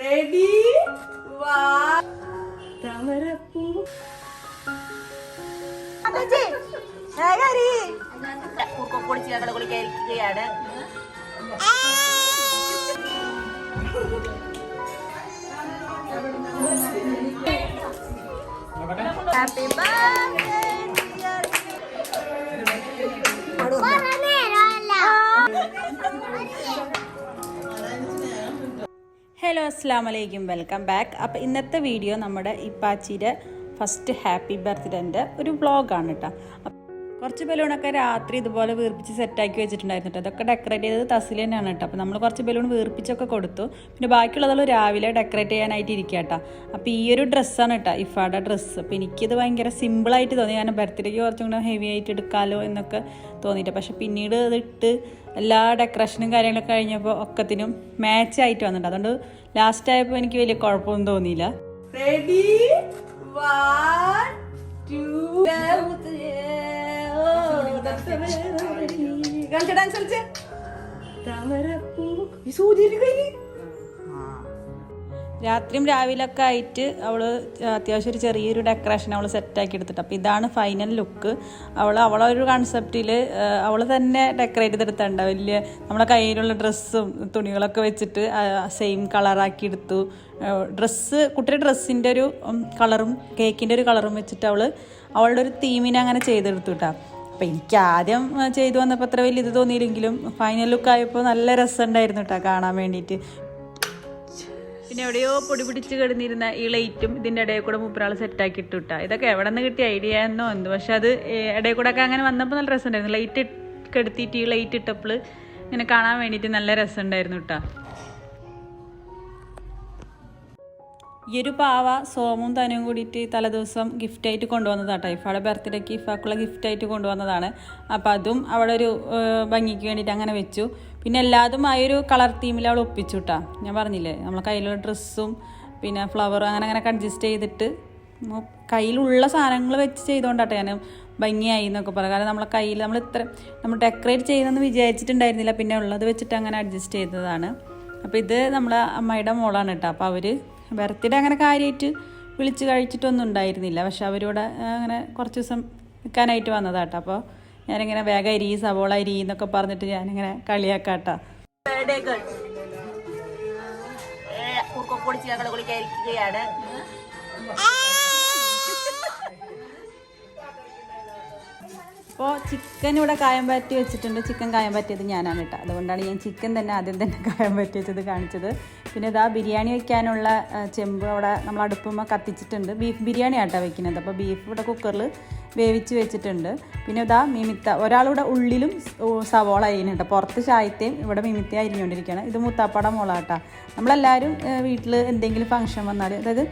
Ready വാ താമരപ്പൂ പൊളിച്ച് ഞങ്ങൾ കുളിക്കാതിരിക്കുകയാണ്. ഹാപ്പി ബർത്ത്ഡേ ഹലോ അസ്സലാമു അലൈക്കും, വെൽക്കം ബാക്ക്. അപ്പോൾ ഇന്നത്തെ വീഡിയോ നമ്മുടെ ഇപ്പാച്ചിയുടെ ഫസ്റ്റ് ഹാപ്പി ബർത്ത്ഡേൻ്റെ ഒരു വ്ളോഗാണ് കേട്ടോ. കുറച്ച് ബലൂണൊക്കെ രാത്രി ഇതുപോലെ വീർപ്പിച്ച് സെറ്റാക്കി വെച്ചിട്ടുണ്ടായിരുന്നു കേട്ടോ. അതൊക്കെ ഡെക്കറേറ്റ് ചെയ്തത് തസിൽ തന്നെയാണ് കേട്ടോ. അപ്പോൾ നമ്മൾ കുറച്ച് ബലൂൺ വീർപ്പിച്ചൊക്കെ കൊടുത്തു. പിന്നെ ബാക്കിയുള്ളതെല്ലാം രാവിലെ ഡെക്കറേറ്റ് ചെയ്യാനായിട്ട് ഇരിക്കുക കേട്ടോ. അപ്പോൾ ഈ ഒരു ഡ്രസ്സാണ് കേട്ടോ ഇഫാടെ ഡ്രസ്സ്. അപ്പോൾ എനിക്കിത് ഭയങ്കര സിമ്പിളായിട്ട് തോന്നി. കാരണം ബർത്ത്ഡേക്ക് കുറച്ചും കൂടെ ഹെവി ആയിട്ട് എടുക്കാമല്ലോ എന്നൊക്കെ തോന്നിയിട്ട്. പക്ഷെ പിന്നീട് ഇതിട്ട് എല്ലാ ഡെക്കറേഷനും കാര്യങ്ങളൊക്കെ കഴിഞ്ഞപ്പോൾ ഒക്കത്തിനും മാച്ച് ആയിട്ട് വന്നിട്ടുണ്ട്. അതുകൊണ്ട് ലാസ്റ്റ് ആയപ്പോൾ എനിക്ക് വലിയ കുഴപ്പമൊന്നും തോന്നിയില്ല. റെഡി 1 2 രാത്രിയും രാവിലൊക്കെ ആയിട്ട് അവൾ അത്യാവശ്യം ഒരു ചെറിയൊരു ഡെക്കറേഷൻ അവൾ സെറ്റാക്കി എടുത്തിട്ട്. അപ്പോൾ ഇതാണ് ഫൈനൽ ലുക്ക്. അവളെ ഒരു കൺസെപ്റ്റിൽ അവൾ തന്നെ ഡെക്കറേറ്റ് ചെയ്തെടുത്തുണ്ട്. വലിയ നമ്മളെ കയ്യിലുള്ള ഡ്രസ്സും തുണികളൊക്കെ വെച്ചിട്ട് സെയിം കളറാക്കി എടുത്തു. കുട്ടിയുടെ ഡ്രസ്സിൻ്റെ ഒരു കളറും കേക്കിൻ്റെ ഒരു കളറും വെച്ചിട്ട് അവളുടെ ഒരു തീമിനെ അങ്ങനെ ചെയ്തെടുത്തു കേട്ടോ. അപ്പോൾ എനിക്ക് ആദ്യം ചെയ്തു വന്നപ്പോൾ അത്ര വലിയ ഇത് തോന്നിയില്ലെങ്കിലും ഫൈനൽ ലുക്ക് ആയപ്പോൾ നല്ല രസമുണ്ടായിരുന്നു കേട്ടോ കാണാൻ വേണ്ടിയിട്ട്. പിന്നെ എവിടെയോ പൊടി പിടിച്ച് കിടന്നിരുന്ന ഈ ലൈറ്റും ഇതിൻ്റെ ഇടയിൽ കൂടെ മൂപ്പരാൾ സെറ്റാക്കി ഇട്ടു കിട്ടാ. ഇതൊക്കെ എവിടെ നിന്ന് കിട്ടിയ ഐഡിയ എന്നോ എന്തോ, പക്ഷെ അത് ഇടയിൽ കൂടെ ഒക്കെ അങ്ങനെ വന്നപ്പോൾ നല്ല രസമുണ്ടായിരുന്നു. ലൈറ്റ് കെടുത്തിയിട്ട് ഈ ലൈറ്റ് ഇട്ടപ്പോൾ ഇങ്ങനെ കാണാൻ വേണ്ടിയിട്ട് നല്ല രസമുണ്ടായിരുന്നു കേട്ടോ. ഈ ഒരു പാവ സോമും തനുവും കൂടിയിട്ട് തലേദിവസം ഗിഫ്റ്റായിട്ട് കൊണ്ടുവന്നതാണ് കേട്ടോ. ഇഫാടെ ബർത്ത്ഡേക്ക് ഇഫാക്കുള്ള ഗിഫ്റ്റായിട്ട് കൊണ്ടുവന്നതാണ്. അപ്പോൾ അതും അവിടെ ഒരു ഭംഗിക്ക് വേണ്ടിയിട്ട് അങ്ങനെ വെച്ചു. പിന്നെ എല്ലാതും ആ ഒരു കളർ തീമിൽ അവൾ ഒപ്പിച്ചു കേട്ടോ. ഞാൻ പറഞ്ഞില്ലേ നമ്മളെ കയ്യിലുള്ള ഡ്രസ്സും പിന്നെ ഫ്ലവറും അങ്ങനെ അഡ്ജസ്റ്റ് ചെയ്തിട്ട് കയ്യിലുള്ള സാധനങ്ങൾ വെച്ച് ചെയ്തുകൊണ്ടാട്ടെ ഞാൻ ഭംഗിയായി എന്നൊക്കെ പറയാം. കാരണം നമ്മളെ കയ്യിൽ നമ്മൾ ഡെക്കറേറ്റ് ചെയ്യുന്നതെന്ന് വിചാരിച്ചിട്ടുണ്ടായിരുന്നില്ല. പിന്നെ ഉള്ളത് വെച്ചിട്ട് അങ്ങനെ അഡ്ജസ്റ്റ് ചെയ്തതാണ്. അപ്പോൾ ഇത് നമ്മളെ അമ്മയുടെ മോളാണ് കേട്ടോ. അപ്പോൾ അവർ ബർത്ത്ഡേ അങ്ങനെ കാര്യമായിട്ട് വിളിച്ച് കഴിച്ചിട്ടൊന്നും ഉണ്ടായിരുന്നില്ല. പക്ഷെ അവരോട് അങ്ങനെ കുറച്ച് ദിവസം നിൽക്കാനായിട്ട് വന്നതാട്ടോ. അപ്പോൾ ഞാനിങ്ങനെ വേഗം അരി സവോള അരി എന്നൊക്കെ പറഞ്ഞിട്ട് ഞാനിങ്ങനെ കളിയാക്കാട്ടോ. അപ്പോൾ ചിക്കൻ ഇവിടെ കായം പറ്റി വെച്ചിട്ടുണ്ട്. ചിക്കൻ കായം പറ്റിയത് ഞാനാണ് കേട്ടോ. അതുകൊണ്ടാണ് ഞാൻ ചിക്കൻ തന്നെ ആദ്യം തന്നെ കായം പറ്റി വെച്ചത് കാണിച്ചത്. പിന്നെ ഇതാ ബിരിയാണി വെക്കാനുള്ള ചെമ്പ് അവിടെ നമ്മൾ അടുപ്പുമ്മ കത്തിച്ചിട്ടുണ്ട്. ബീഫ് ബിരിയാണി ആട്ടോ വെക്കുന്നത്. അപ്പോൾ ബീഫ് ഇവിടെ കുക്കറിൽ വേവിച്ച് വെച്ചിട്ടുണ്ട്. പിന്നെ ഇതാ മിമിത്ത ഒരാളിവിടെ ഉള്ളിലും സവോള അരിയുന്നുണ്ട്. പുറത്ത് ചായത്തെയും ഇവിടെ മിമിത്ത അരിഞ്ഞുകൊണ്ടിരിക്കുകയാണ്. ഇത് മുത്താപ്പാടെ മോളാട്ടാ. നമ്മളെല്ലാവരും വീട്ടിൽ എന്തെങ്കിലും ഫംഗ്ഷൻ വന്നാൽ, അതായത്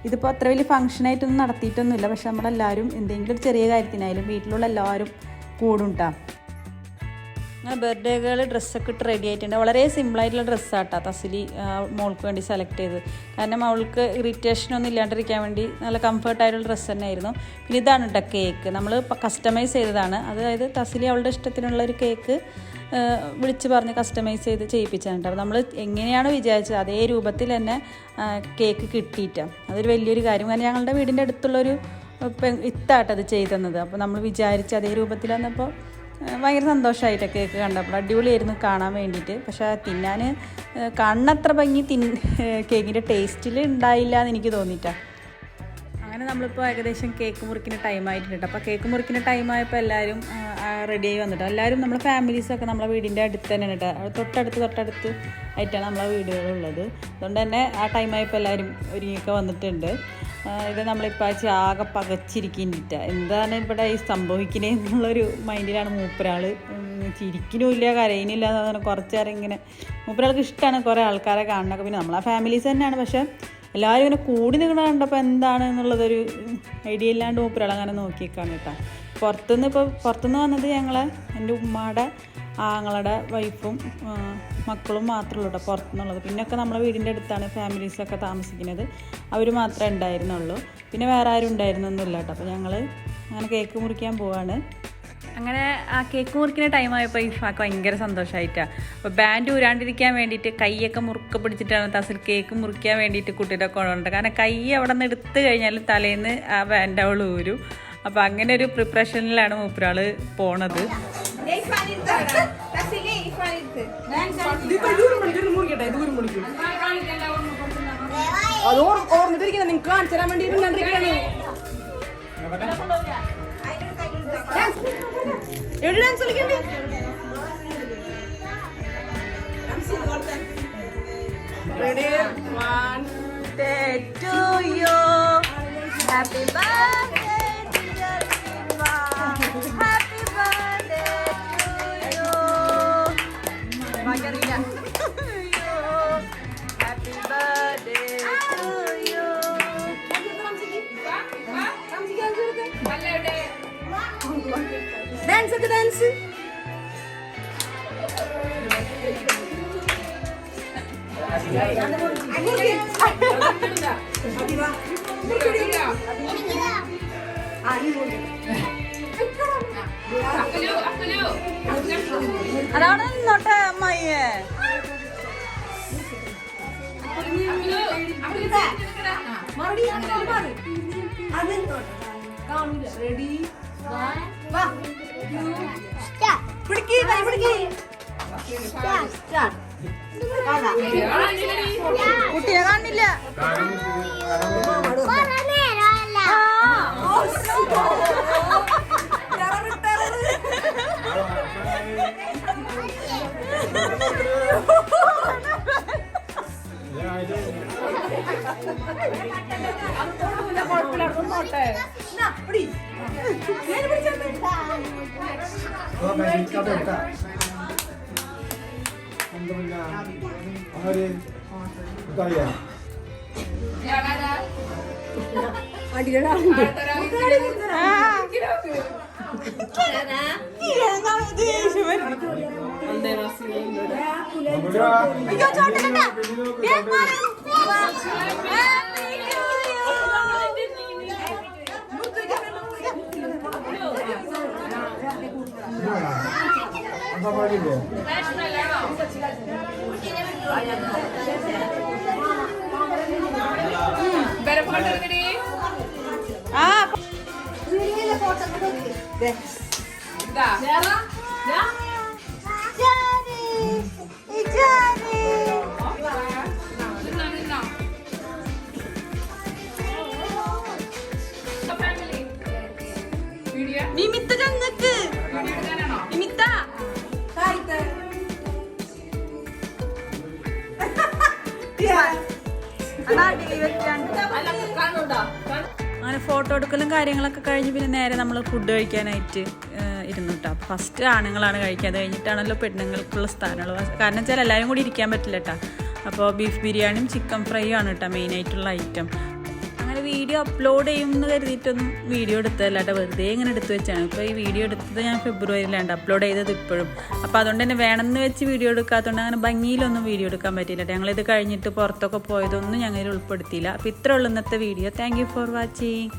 ഇതിപ്പോൾ അത്ര വലിയ ഫംഗ്ഷനായിട്ടൊന്നും നടത്തിയിട്ടൊന്നുമില്ല, പക്ഷെ നമ്മളെല്ലാവരും എന്തെങ്കിലും ഒരു ചെറിയ കാര്യത്തിനായാലും വീട്ടിലുള്ള എല്ലാവരും കൂടും കേട്ടോ. അങ്ങനെ ബർത്ത്ഡേകൾ ഡ്രസ്സൊക്കെ ഇട്ട് റെഡി ആയിട്ടുണ്ട്. വളരെ സിമ്പിളായിട്ടുള്ള ഡ്രസ്സാട്ടോ തസിലി മോൾക്ക് വേണ്ടി സെലക്ട് ചെയ്ത്. കാരണം അവൾക്ക് ഇറിറ്റേഷനൊന്നും ഇല്ലാണ്ടിരിക്കാൻ വേണ്ടി നല്ല കംഫർട്ടായിട്ടുള്ള ഡ്രസ്സ് തന്നെയായിരുന്നു. പിന്നെ ഇതാണ് കേട്ടോ കേക്ക്. നമ്മൾ കസ്റ്റമൈസ് ചെയ്തതാണ്. അതായത് തസിലി അവളുടെ ഇഷ്ടത്തിനുള്ള ഒരു കേക്ക് വിളിച്ച് പറഞ്ഞ് കസ്റ്റമൈസ് ചെയ്ത് ചെയ്യിപ്പിച്ചാണ്. അപ്പോൾ നമ്മൾ എങ്ങനെയാണ് വിചാരിച്ചത് അതേ രൂപത്തിൽ തന്നെ കേക്ക് കിട്ടിയിട്ടാണ്. അതൊരു വലിയൊരു കാര്യം. കാരണം ഞങ്ങളുടെ വീടിൻ്റെ അടുത്തുള്ളൊരു ഇത്താട്ടത് ചെയ്തെന്നത്. അപ്പോൾ നമ്മൾ വിചാരിച്ച് അതേ രൂപത്തിൽ വന്നപ്പോൾ ഭയങ്കര സന്തോഷമായിട്ട് കേക്ക് കണ്ടപ്പോൾ. അടിപൊളിയായിരുന്നു കാണാൻ വേണ്ടിയിട്ട്. പക്ഷേ തിന്നാൻ കണ്ണത്ര ഭംഗി കേക്കിൻ്റെ ടേസ്റ്റിൽ ഉണ്ടായില്ല എന്ന് എനിക്ക് തോന്നിയിട്ടാണ്. അങ്ങനെ നമ്മളിപ്പോൾ ഏകദേശം കേക്ക് മുറിക്കുന്ന ടൈമായിട്ടുണ്ട്. അപ്പോൾ കേക്ക് മുറിക്കുന്ന ടൈമായപ്പോൾ എല്ലാവരും റെഡിയായി വന്നിട്ട് എല്ലാവരും നമ്മളെ ഫാമിലീസൊക്കെ നമ്മളെ വീടിൻ്റെ അടുത്ത് തന്നെയാണ് കേട്ടോ. തൊട്ടടുത്ത് ആയിട്ടാണ് നമ്മളെ വീടുകളുള്ളത്. അതുകൊണ്ട് തന്നെ ആ ടൈമായപ്പോൾ എല്ലാവരും ഒരുങ്ങിയൊക്കെ വന്നിട്ടുണ്ട്. ഇത് നമ്മളിപ്പോൾ ആകെ പകച്ചിരിക്കുന്നിട്ട് എന്താണ് ഇവിടെ ഈ സംഭവിക്കുന്നത് എന്നുള്ളൊരു മൈൻഡിലാണ് മൂപ്പരാൾ. ചിരിക്കനുമില്ല കരയിനില്ല എന്ന് പറഞ്ഞാൽ കുറച്ച് നേരം ഇങ്ങനെ മൂപ്പരാൾക്ക് ഇഷ്ടമാണ് കുറേ ആൾക്കാരെ കാണണമൊക്കെ. പിന്നെ നമ്മളെ ഫാമിലീസ് തന്നെയാണ്. പക്ഷേ എല്ലാവരും ഇങ്ങനെ കൂടി നിൽക്കണ കണ്ടപ്പോൾ എന്താണ് എന്നുള്ളതൊരു ഐഡിയ ഇല്ലാണ്ട് മൂപ്പരാൾ അങ്ങനെ നോക്കിയേക്കാണ് കേട്ടോ. പുറത്തുനിന്ന് വന്നത് എൻ്റെ ഉമ്മയുടെ ആങ്ങളുടെ വൈഫും മക്കളും മാത്രമേ ഉള്ളൂ കേട്ടോ പുറത്തുനിന്നുള്ളത്. പിന്നെയൊക്കെ നമ്മളെ വീടിൻ്റെ അടുത്താണ് ഫാമിലീസൊക്കെ താമസിക്കുന്നത്. അവർ മാത്രമേ ഉണ്ടായിരുന്നുള്ളൂ. പിന്നെ വേറെ ആരും ഉണ്ടായിരുന്നൊന്നുമില്ല കേട്ടോ. അപ്പോൾ ഞങ്ങൾ അങ്ങനെ കേക്ക് മുറിക്കാൻ പോവാണ്. അങ്ങനെ ആ കേക്ക് മുറിക്കുന്ന ടൈമായപ്പോൾ ഇഫാക്ക് ഭയങ്കര സന്തോഷമായിട്ടാണ്. അപ്പോൾ ബാൻഡ് ഊരാണ്ടിരിക്കാൻ വേണ്ടിയിട്ട് കൈയൊക്കെ മുറുക്കെ പിടിച്ചിട്ടാണ് തസിൽ കേക്ക് മുറിക്കാൻ വേണ്ടിയിട്ട് കുട്ടിയുടെ കൊണ്ടുണ്ട്. കാരണം കൈ അവിടെ നിന്ന് എടുത്തു കഴിഞ്ഞാൽ തലേന്ന് ആ ബാൻഡ് അവൾ ഊരും. അപ്പോൾ അങ്ങനെ ഒരു പ്രിപ്പറേഷനിലാണ് മൂപ്പരാൾ പോണത്. അത് ഓർമ്മിട്ടിരിക്കണം, നിങ്ങൾക്ക് കാണിച്ചു തരാൻ വേണ്ടി എവിടെ dance കളിക്കണ്ടേ? Ready? 1 to you. Happy birthday dear Shiva. Happy birthday to you. Margarita. Happy birthday to you. Dance ഒക്കെ dance. അതവിടെ നിന്നോട്ടെ അമ്മായിയെ. കുട്ടിയെ കാണില്ല. Mimita jangan Mimita. അങ്ങനെ ഫോട്ടോ എടുക്കലും കാര്യങ്ങളൊക്കെ കഴിഞ്ഞ് പിന്നെ നേരെ നമ്മൾ ഫുഡ് കഴിക്കാനായിട്ട് ഇരുന്നു കേട്ടോ. അപ്പോൾ ഫസ്റ്റ് ആണുങ്ങളാണ് കഴിക്കുക, അത് കഴിഞ്ഞിട്ടാണല്ലോ പെണ്ണുങ്ങൾക്കുള്ള സ്ഥാനമുള്ളത്. കാരണം വെച്ചാൽ എല്ലാവരും കൂടി ഇരിക്കാൻ പറ്റില്ല കേട്ടോ. അപ്പോൾ ബീഫ് ബിരിയാണിയും ചിക്കൻ ഫ്രൈയും ആണ് കേട്ടോ മെയിനായിട്ടുള്ള ഐറ്റം. അങ്ങനെ വീഡിയോ അപ്ലോഡ് ചെയ്യുമെന്ന് കരുതിയിട്ടൊന്നും വീഡിയോ എടുത്തതല്ല കേട്ടോ, വെറുതെ ഇങ്ങനെ എടുത്ത് വെച്ചാണ്. ഇപ്പോൾ ഈ വീഡിയോ എടുത്തത് ഞാൻ ഫെബ്രുവരിയിലാണ് അപ്ലോഡ് ചെയ്തത് ഇപ്പോഴും. അപ്പോൾ അതുകൊണ്ട് തന്നെ വേണമെന്ന് വെച്ച് വീഡിയോ എടുക്കാത്തതുകൊണ്ട് അങ്ങനെ ഭംഗിയിലൊന്നും വീഡിയോ എടുക്കാൻ പറ്റില്ല. ഞങ്ങളിത് കഴിഞ്ഞിട്ട് പുറത്തൊക്കെ പോയതൊന്നും ഞങ്ങളിൽ ഉൾപ്പെടുത്തിയില്ല. അപ്പോൾ ഇത്ര ഉള്ളൂ ഇന്നത്തെ video. Thank you for watching.